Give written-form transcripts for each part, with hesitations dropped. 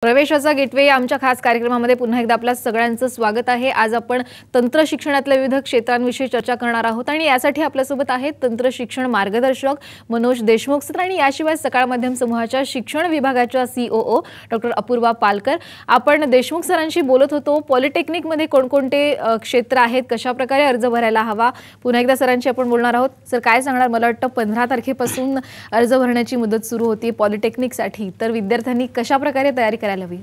प्रवेशाचा गेटवे या आमच्या खास कार्यक्रमामध्ये पुन्हा एकदा आपल्या सगळ्यांचं स्वागत आहे। आज आपण तंत्र शिक्षणातल्या विविध क्षेत्रांविषयी चर्चा करणार आहोत आणि यासाठी आपल्यासोबत आहेत तंत्र शिक्षण मार्गदर्शक मनोज देशमुख सर आणि याशिवाय सकाळ माध्यम समूहाच्या शिक्षण विभागाच्या सीओओ डॉक्टर अपूर्वा पालकर। आपण देशमुख सरांशी बोलत होतो पॉलिटेक्निक मध्ये कोणकोणते क्षेत्र आहेत, कशा प्रकारे अर्ज भरायला हवा। पुन्हा एकदा सरांशी आपण बोलणार आहोत। सर काय सांगणार? मला वाटतं 15 तारखेपासून अर्ज भरण्याची मुदत सुरू होती पॉलिटेक्निकसाठी, तर विद्यार्थ्यांनी कशा प्रकारे तयारी करायला हवी?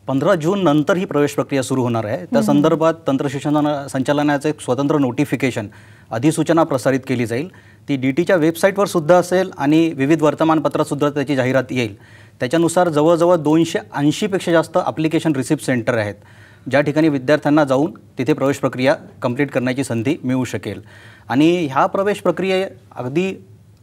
15 जून नंतर ही प्रवेश प्रक्रिया सुरू होणार आहे। त्या संदर्भात तंत्र शिक्षण संचालनाचे एक स्वतंत्र नोटिफिकेशन अधिसूचना प्रसारित केली जाईल। ती डीटीच्या वेबसाईटवर सुद्धा असेल आणि विविध वर्तमानपत्रात सुद्धा त्याची जाहिरात येईल। त्याच्यानुसार जवळजवळ 280 पेक्षा जास्त ॲप्लिकेशन रिसिप्ट सेंटर आहेत, ज्या ठिकाणी विद्यार्थ्यांना जाऊन तिथे प्रवेश प्रक्रिया कंप्लीट करण्याची संधी मिळू शकेल। आणि ह्या प्रवेश प्रक्रिया अगदी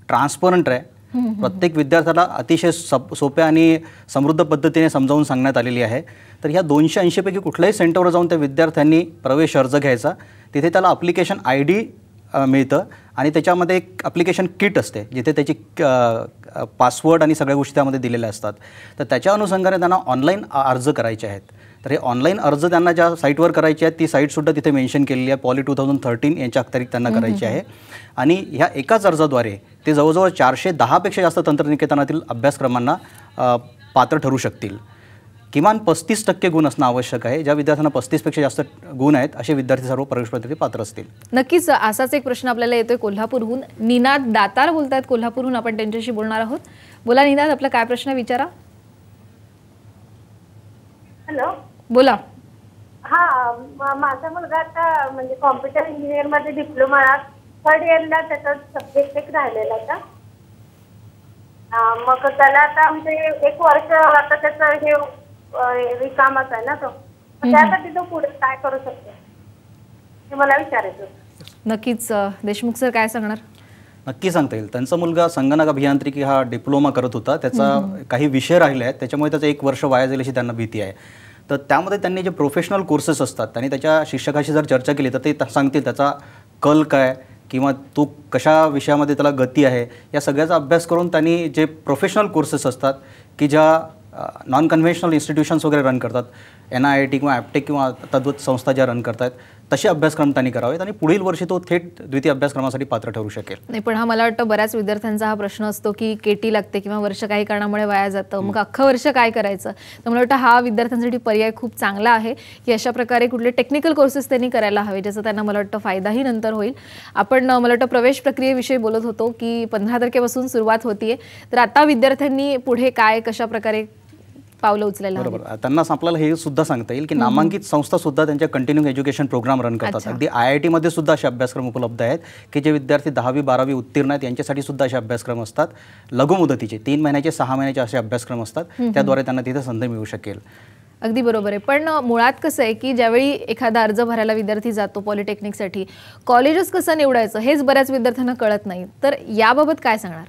ट्रान्सपरंट आहे। प्रत्येक विद्यार्थ्याला अतिशय सोप्या आणि समृद्ध पद्धतीने समजावून सांगण्यात आलेली आहे। तर ह्या 280 पैकी कुठल्याही सेंटरवर जाऊन त्या विद्यार्थ्यांनी प्रवेश अर्ज घ्यायचा। तिथे त्याला ॲप्लिकेशन आयडी मिळतं आणि त्याच्यामध्ये एक ॲप्लिकेशन किट असते, जिथे त्याची पासवर्ड आणि सगळ्या गोष्टी त्यामध्ये दिलेल्या असतात। तर त्याच्या अनुषंगाने त्यांना ऑनलाईन अर्ज करायचे आहेत। तर हे ऑनलाईन अर्ज त्यांना ज्या साईटवर करायचे आहेत ती साईटसुद्धा तिथे मेन्शन केलेली आहे। पॉली 2013 यांच्या अखत्यारीत त्यांना करायची आहे आणि ह्या एकाच अर्जाद्वारे ते जवळजवळ 410 पेक्षा जास्त तंत्रनिकेतनातील अभ्यासक्रमांना पात्र ठरू शकतील। किमान 35% गुण असणं आवश्यक आहे। ज्या विद्यार्थ्यांना 35 पेक्षा जास्त गुण आहेत असे विद्यार्थी सर्व प्रवेश प्रक्रियेत पात्र असतील। नक्कीच असाच एक प्रश्न आपल्याला येतोय कोल्हापूरहून। निनाद दातार बोलतायत कोल्हापूरहून, आपण त्यांच्याशी बोलणार आहोत। बोला निनाद, आपला काय प्रश्न विचारा। हॅलो, बोला। माझा मुलगा आता म्हणजे कॉम्प्युटर इंजिनियर मध्ये डिप्लोमा 3rd इयरला त्याचा सब्जेक्ट एक राहिलेला होता। मग त्याला आता म्हणजे 1 वर्ष आता त्याचं हे रिकामच आहे ना तो, त्यासाठी तो पुढे काय करू शकतो हे मला विचारायचं। नक्कीच देशमुख सर काय सांगणार? नक्की सांगता येईल। त्यांचा मुलगा संगणक अभियांत्रिकी हा डिप्लोमा करत होता, त्याचा काही विषय राहिले आहेत, त्याच्यामुळे त्याचं 1 वर्ष वाया जाईल अशी त्यांना भीती आहे। तर त्यामध्ये त्यांनी जे प्रोफेशनल कोर्सेस असतात त्यांनी त्याच्या शिक्षकाशी जर चर्चा केली तर ते सांगतील त्याचा कल काय किंवा तो कशा विषयामध्ये त्याला गती आहे, या सगळ्याचा अभ्यास करून त्यांनी जे प्रोफेशनल कोर्सेस असतात की ज्या नॉन कन्व्हेन्शनल इन्स्टिट्यूशन्स वगैरे रन करतात, NIIT किंवा ॲप्टेक किंवा तद्वत संस्था ज्या रन करतात तसे अभ्यासक्रम त्यांनी करावेत आणि पुढील वर्षी तो थेट द्वितीय अभ्यासक्रमासाठी पात्र ठरू शकेल। नाही, पण हा मला वाटतं बऱ्याच विद्यार्थ्यांचा हा प्रश्न असतो की केटी लागते किंवा वर्ष काही कारणामुळे वाया जातं, मग अख्खं वर्ष काय करायचं। तर मला वाटतं हा विद्यार्थ्यांसाठी पर्याय खूप चांगला आहे की अशा प्रकारे कुठले टेक्निकल कोर्सेस त्यांनी करायला हवे, ज्याचा त्यांना मला वाटतं फायदाही नंतर होईल। आपण मला वाटतं प्रवेश प्रक्रियेविषयी बोलत होतो की 15 तारखेपासून सुरुवात होतीये, तर आता विद्यार्थ्यांनी पुढे काय कशा प्रकारे पावलं उचलायला हवी? बरोबर, त्यांना आपल्याला हे सुद्धा सांगता येईल की नामांकित संस्था सुद्धा त्यांच्या कंटिन्यूइंग एज्युकेशन प्रोग्राम रन करतात। अगदी IIT मध्ये सुद्धा असे अभ्यासक्रम उपलब्ध आहेत की जे विद्यार्थी 10वी 12वी उत्तीर्ण आहेत यांच्यासाठी सुद्धा असे अभ्यासक्रम असतात। लघु मुदतीचे 3 महिन्याचे 6 महिन्याचे असे अभ्यासक्रम असतात, त्याद्वारे त्यांना तिथे संधी मिळू शकेल। अगदी बरोबर आहे। पण मुळात कसं आहे की ज्यावेळी एखादा अर्ज भरायला विद्यार्थी जातो पॉलिटेक्निकसाठी, कॉलेजच कसं निवडायचं हेच बऱ्याच विद्यार्थ्यांना कळत नाही, तर याबाबत काय सांगणार?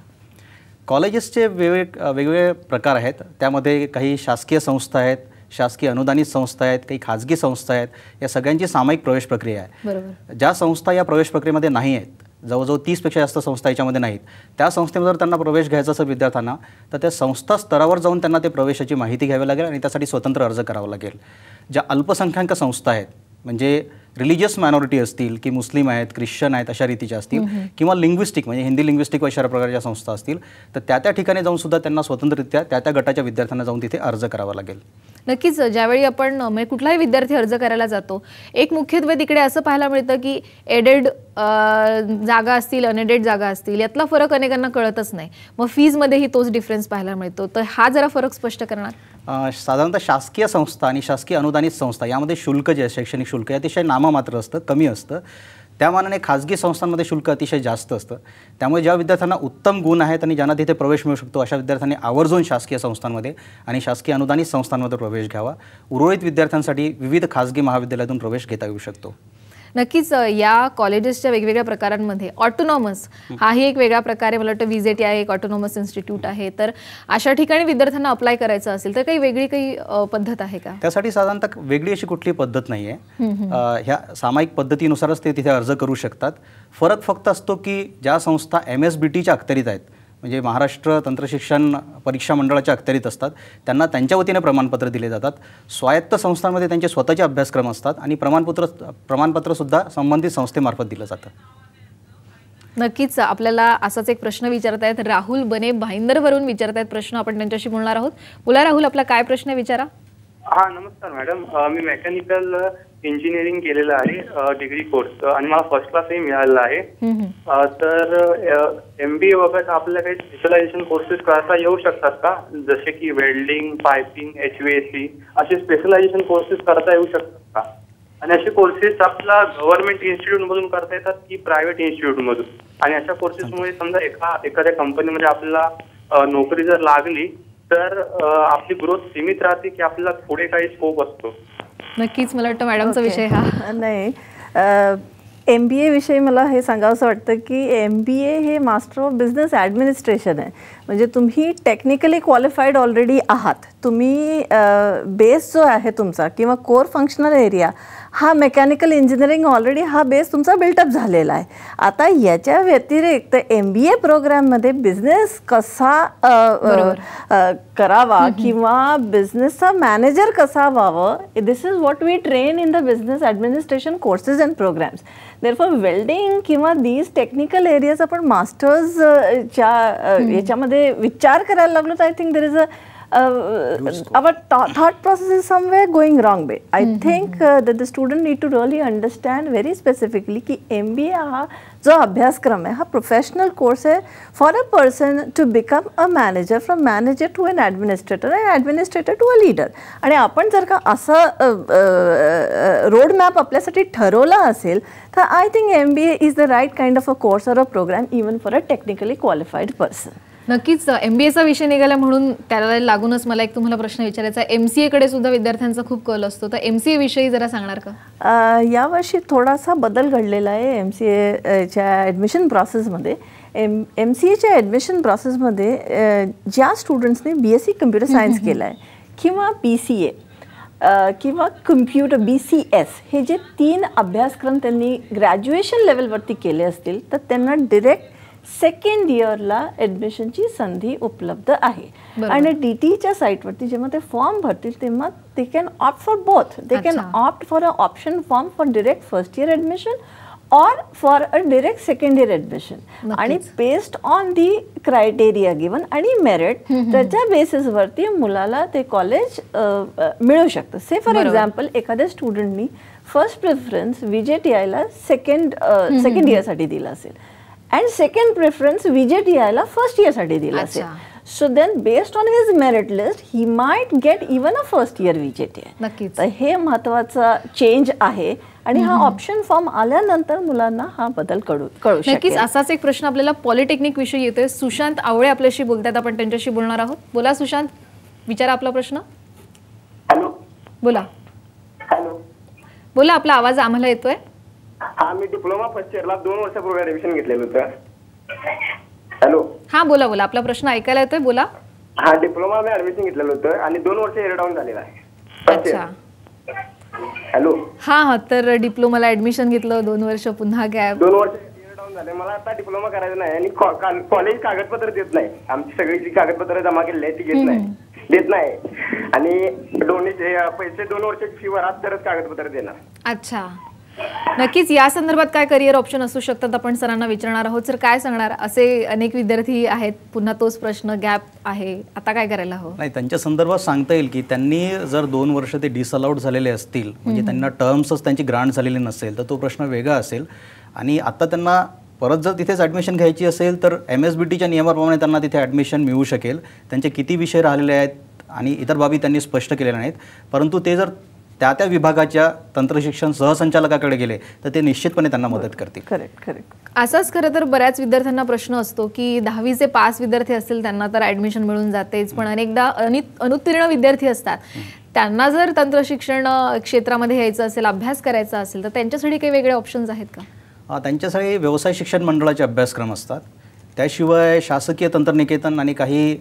कॉलेजेसचे वेगवेगळे प्रकार आहेत। त्यामध्ये काही शासकीय संस्था आहेत, शासकीय अनुदानित संस्था आहेत, काही खाजगी संस्था आहेत। या सगळ्यांची सामायिक प्रवेश प्रक्रिया आहे। बरोबर, ज्या संस्था या प्रवेश प्रक्रियेमध्ये नाही आहेत, जवळजवळ 30 पेक्षा जास्त संस्था याच्यामध्ये नाहीत, त्या संस्थेमध्ये जर त्यांना प्रवेश घ्यायचा असेल विद्यार्थ्यांना तर त्या संस्था स्तरावर जाऊन त्यांना ते प्रवेशाची माहिती घ्यावी लागेल आणि त्यासाठी स्वतंत्र अर्ज करावा लागेल। ज्या अल्पसंख्याक संस्था आहेत, म्हणजे रिलिजियस मायनॉरिटी असतील की मुस्लिम आहेत, ख्रिश्चन आहेत अशा रीतीच्या असतील, किंवा लिंग्विस्टिक म्हणजे हिंदी लिंग्विस्टिक अशा प्रकारच्या संस्था असतील, तर त्या ठिकाणी जाऊन सुद्धा त्यांना स्वतंत्ररित्या त्या गटाच्या विद्यार्थ्यांना जाऊन तिथे अर्ज करावा लागेल। नक्कीच ज्यावेळी आपण म्हणजे कुठलाही विद्यार्थी अर्ज करायला जातो, एक मुख्यत्वे तिकडे असं पाहायला मिळतं की एडेड जागा असतील, अनएडेड जागा असतील, यातला फरक अनेकांना कळतच नाही। मग फीजमध्येही तोच डिफरन्स पाहायला मिळतो, तर हा जरा फरक स्पष्ट करणार? साधारणतः शासकीय संस्था आणि शासकीय अनुदानित संस्था यामध्ये शुल्क जे आहे, शैक्षणिक शुल्क अतिशय नाममात्र असतं, कमी असतं। त्या मानाने खाजगी संस्थांमध्ये शुल्क अतिशय जास्त असतं। त्यामुळे ज्या विद्यार्थ्यांना उत्तम गुण आहेत आणि ज्यांना तिथे प्रवेश मिळू शकतो अशा विद्यार्थ्यांनी आवर्जून शासकीय संस्थांमध्ये आणि शासकीय अनुदानित संस्थांमध्ये प्रवेश घ्यावा। उर्वरित विद्यार्थ्यांसाठी विविध खाजगी महाविद्यालयातून प्रवेश घेता येऊ शकतो। नक्कीच या कॉलेजेसच्या वेगवेगळ्या प्रकारांमध्ये ऑटोनॉमस हाही एक वेगळा प्रकार आहे। मला वाटतं VZT आहे, एक ऑटोनॉमस इन्स्टिट्यूट आहे, तर अशा ठिकाणी विद्यार्थ्यांना अप्लाय करायचं असेल तर काही वेगळी काही पद्धत आहे का? त्यासाठी साधारणतः वेगळी अशी कुठली पद्धत नाही आहे। ह्या सामायिक पद्धतीनुसारच ते तिथे अर्ज करू शकतात। फरक फक्त असतो की ज्या संस्था MSBTच्या अखत्यारीत आहेत, म्हणजे महाराष्ट्र तंत्रशिक्षण परीक्षा मंडळाच्या अखत्यारीत असतात. त्यांना त्यांच्या वतीने प्रमाणपत्र दिले जातात. स्वायत्त संस्थांमध्ये त्यांचे स्वतःचे अभ्यासक्रम असतात आणि प्रमाणपत्रसुद्धा संबंधित संस्थेमार्फत दिलं जातं. नक्कीच आपल्याला असाच एक प्रश्न विचारत आहेत. राहुल बने भाईंदरवरून विचारत आहेत प्रश्न. आपण त्यांच्याशी बोलणार आहोत. बोला राहुल, आपला काय प्रश्न विचारा. हा नमस्कार मॅडम, मी मेकॅनिकल इंजिनिअरिंग केलेलं आहे डिग्री कोर्स आणि मला फर्स्ट क्लासही मिळालेला आहे. तर MBA वगैरे आपल्याला काही स्पेशलायझेशन कोर्सेस करता येऊ शकतात का, जसे की वेल्डिंग, पायपिंग, HVAC असे स्पेशलायझेशन कोर्सेस करता येऊ शकतात का? आणि असे कोर्सेस आपला गव्हर्नमेंट इन्स्टिट्यूट मधून करता येतात की प्रायव्हेट इन्स्टिट्यूट मधून? आणि अशा कोर्सेसमुळे समजा एखाद्या कंपनीमध्ये आपल्याला नोकरी जर लागली तर आपली ग्रोथ सीमित राहते की आपल्याला पुढे काही स्कोप असतो? नक्कीच मला वाटतं मॅडमचा विषय हा नाही. MBA विषयी मला हे सांगावंसं वाटतं की MBA हे मास्टर ऑफ बिझनेस ॲडमिनिस्ट्रेशन आहे. म्हणजे तुम्ही टेक्निकली क्वालिफाईड ऑलरेडी आहात. तुम्ही बेस जो आहे तुमचा किंवा कोर फंक्शनल एरिया हा मेकॅनिकल इंजिनिअरिंग ऑलरेडी हा बेस तुमचा बिल्टअप झालेला आहे. आता याच्या व्यतिरिक्त MBA प्रोग्राममध्ये बिझनेस कसा करावा किंवा बिझनेसचा मॅनेजर कसा व्हावं, this is what we train in the business administration courses and programs. Therefore welding किंवा दीज टेक्निकल एरियाज आपण मास्टर्सच्या याच्यामध्ये विचार करायला लागलो तर I think there is our thought process is somewhere going wrong way. I think that the student need to really understand very specifically कि MBA हा जो अभ्यासक्रम आहे हा प्रोफेशनल कोर्स आहे for a person to become a manager, from manager to an administrator and administrator to a leader. आणि आपण जर का असा रोड मॅप आपल्यासाठी ठरवला असेल तर I think MBA is the right kind of a course और a program even for a technically qualified person. नक्कीच MBAचा विषय निघाला म्हणून त्याला लागूनच मला एक तुम्हाला प्रश्न विचारायचा आहे. MCA कडे सुद्धा विद्यार्थ्यांचा खूप कल असतो, तर MCA विषयी जरा सांगणार का? यावर्षी थोडासा बदल घडलेला आहे MCAच्या ॲडमिशन प्रोसेसमध्ये. MCAच्या ॲडमिशन प्रोसेसमध्ये ज्या स्टुडंट्सने BSc कम्प्युटर सायन्स केला आहे किंवा BCA किंवा कम्प्युटर BCS हे जे 3 अभ्यासक्रम त्यांनी ग्रॅज्युएशन लेवलवरती केले असतील तर त्यांना डिरेक्ट सेकंड इयरला ॲडमिशनची संधी उपलब्ध आहे. आणि DTच्या साईटवरती जेव्हा ते फॉर्म भरतील तेव्हा they can opt for both. They can opt for a option form for direct first year admission or for a direct second year admission. आणि based on the criteria given आणि मेरिट त्याच्या बेसिसवरती मुलाला ते college मिळू शकतं. से for example एखाद्या स्टुडंटनी first preference VJTIला second इयरसाठी दिला असेल अँड सेकंड प्रेफरन्स VJTIला फर्स्ट इयरसाठी दिला असेल. So then based on his merit list he might get even a first year VJTI. तर हे महत्त्वाचा चेंज आहे आणि हा ऑप्शन फॉर्म आल्यानंतर मुलांना हा बदल कळू शकेल. नक्कीच असाच एक प्रश्न आपल्याला पॉलिटेक्निक विषयी येतोय. सुशांत आवळे आपल्याशी बोलतात, आपण त्यांच्याशी बोलणार आहोत. बोला सुशांत, विचारा आपला प्रश्न. हॅलो. बोला. हॅलो. बोला, आपला आवाज आम्हाला येतोय. हा, मी डिप्लोमा फर्स्ट इयरला 2 वर्षापूर्वी ऍडमिशन घेतलेलं होतं. हॅलो. हा बोला बोला, आपला प्रश्न ऐकायला येतोय, बोला. हा, डिप्लोमा मी ऍडमिशन घेतलेलं होतं आणि 2 वर्ष इयर डाऊन झालेला आहे. अच्छा. हॅलो. हा, तर डिप्लोमाला ऍडमिशन घेतलं, 2 वर्ष पुन्हा गॅप. 2 वर्ष इयर डाऊन झाले. मला आता डिप्लोमा करायचा नाही आणि कॉलेज कागदपत्र देत नाही. आमची सगळी जी कागदपत्र जमा केलेली आहे ती देत नाही आणि पैसे 2 वर्षाची फी भरात तरच कागदपत्र देणार. अच्छा. नक्कीच या संदर्भात काय करिअर ऑप्शन असू शकतात आपण सरांना विचारणार आहोत. सर काय सांगणार, असे अनेक विद्यार्थी आहेत, पुन्हा तोच प्रश्न, गॅप आहे, आता काय करायला हवं? नाही, त्यांच्या संदर्भात सांगता येईल की त्यांनी जर 2 वर्ष ते डिसअलाउड झालेले असतील, म्हणजे त्यांना टर्म्सच त्यांची ग्रांट झालेली नसेल तर तो प्रश्न वेगळा असेल. आणि आता त्यांना परत जर तिथेच ॲडमिशन घ्यायची असेल तर MSBTच्या नियमाप्रमाणे त्यांना तिथे ॲडमिशन मिळू शकेल. त्यांचे किती विषय राहिलेले आहेत आणि इतर बाबी त्यांनी स्पष्ट केलेल्या नाहीत, परंतु ते जर त्या विभागाच्या तंत्रशिक्षण सहसंचालकाकडे गेले तर ते निश्चितपणे त्यांना मदत करतील. करेक्ट. असाच खरं तर बऱ्याच विद्यार्थ्यांना प्रश्न असतो की 10वीचे पास विद्यार्थी असतील त्यांना तर ॲडमिशन मिळून जातेच, पण अनेकदा अनुत्तीर्ण विद्यार्थी असतात, त्यांना जर तंत्रशिक्षण क्षेत्रामध्ये यायचं असेल, अभ्यास करायचा असेल तर त्यांच्यासाठी काही वेगळे ऑप्शन्स आहेत का? त्यांच्यासाठी व्यवसाय शिक्षण मंडळाचे अभ्यासक्रम असतात. त्याशिवाय शासकीय तंत्रनिकेतन आणि काही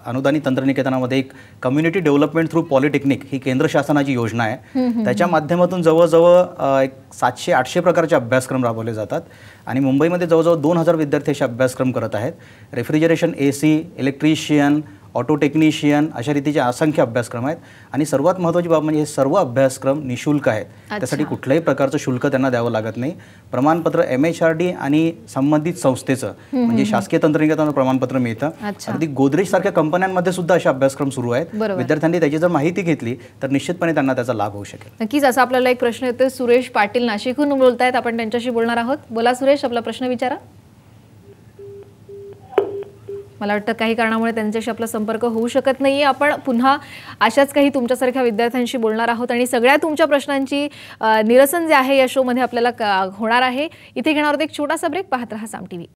अनुदानित तंत्रनिकेतनामध्ये एक कम्युनिटी डेव्हलपमेंट थ्रू पॉलिटेक्निक ही केंद्र शासनाची योजना आहे. त्याच्या माध्यमातून जवळजवळ एक 700-800 प्रकारचे अभ्यासक्रम राबवले जातात आणि मुंबईमध्ये जवळजवळ 2000 विद्यार्थी असे अभ्यासक्रम करत आहेत. Refrigeration, AC, electrician, auto technician अशा रीतीचे असंख्य अभ्यासक्रम आहेत आणि सर्वात महत्त्वाची बाब म्हणजे हे सर्व अभ्यासक्रम निशुल्क आहेत. त्यासाठी कुठल्याही प्रकारचं शुल्क त्यांना द्यावं लागत नाही. प्रमाणपत्र MHRD आणि संबंधित संस्थेचं म्हणजे शासकीय तंत्रनिकेतनाचं प्रमाणपत्र मिळतं. अगदी गोदरेज सारख्या कंपन्यांमध्ये सुद्धा असे अभ्यासक्रम सुरू आहेत. विद्यार्थ्यांनी त्याची जर माहिती घेतली तर निश्चितपणे त्यांना त्याचा लाभ होऊ शकेल. नक्कीच. असा आपल्याला एक प्रश्न येतोय. सुरेश पाटील नाशिकहून बोलतायत, आपण त्यांच्याशी बोलणार आहोत. बोला सुरेश, आपला प्रश्न विचारा. मला वाटतं काही कारणामुळे त्यांच्याशी आपला संपर्क होऊ शकत नाहीये. आपण पुन्हा अशाच काही तुमच्यासारख्या विद्यार्थ्यांशी बोलणार आहोत आणि सगळ्या तुमच्या प्रश्नांची निरसन जे आहे या शोमध्ये आपल्याला होणार आहे. इथे घेणार आहोत एक छोटासा ब्रेक. पाहत रहा साम TV.